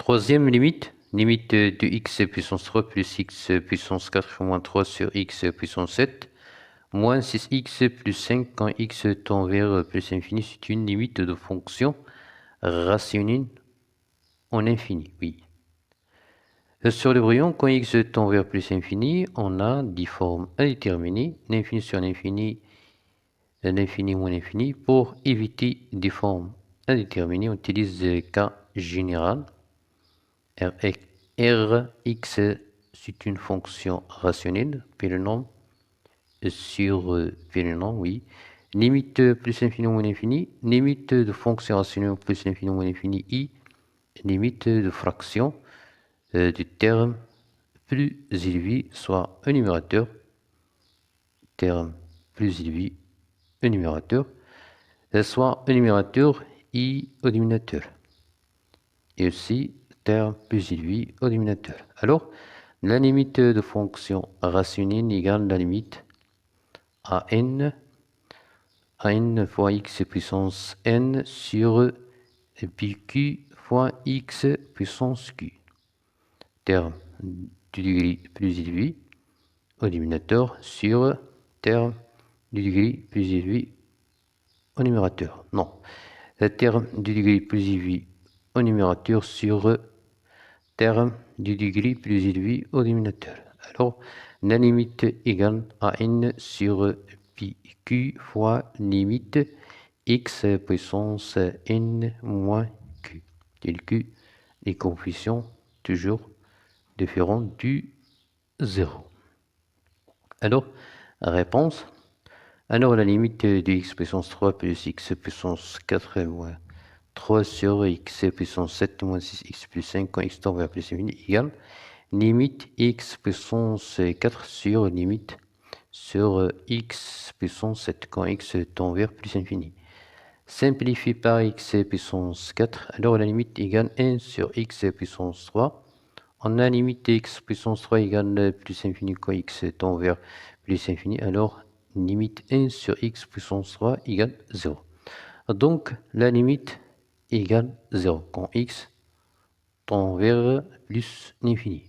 Troisième limite, limite de x puissance 3 plus x puissance 4 moins 3 sur x puissance 7 moins 6x plus 5 quand x tend vers plus infini. C'est une limite de fonction rationnelle en infini, oui. Sur le brouillon, quand x tend vers plus infini, on a des formes indéterminées, l'infini sur l'infini, l'infini moins l'infini. Pour éviter des formes indéterminées, on utilise le cas général. Rx, c'est une fonction rationnelle, Pélénon sur Pélénon, oui. Limite plus infini moins infini, limite de fonction rationnelle plus infini moins infini, i, limite de fraction du terme plus élevé, soit un numérateur, terme plus élevé, un numérateur, soit un numérateur i au dénominateur. Et aussi terme plus élevé au dénominateur. Alors, la limite de fonction rationnelle égale la limite à n fois x puissance n sur pq fois x puissance q. Terme du degré plus élevé au dénominateur sur terme du degré plus élevé au numérateur. Non, le terme du degré plus élevé au numérateur sur terme du degré plus élevé au dénominateur. Alors, la limite égale à n sur pi q fois limite x puissance n moins q. Tel que les coefficients toujours différents du 0. Alors, réponse. Alors, la limite de x puissance 3 plus x puissance 4 moins 3 sur x puissance 7 moins 6x plus 5 quand x tend vers plus infini égale limite x puissance 4 sur limite sur x puissance 7 quand x tend vers plus infini. Simplifié par x puissance 4, alors la limite égale 1 sur x puissance 3. On a limite x puissance 3 égale plus infini quand x tend vers plus infini, alors limite 1 sur x puissance 3 égale 0. Donc la limite égale 0 quand x tend vers plus l'infini.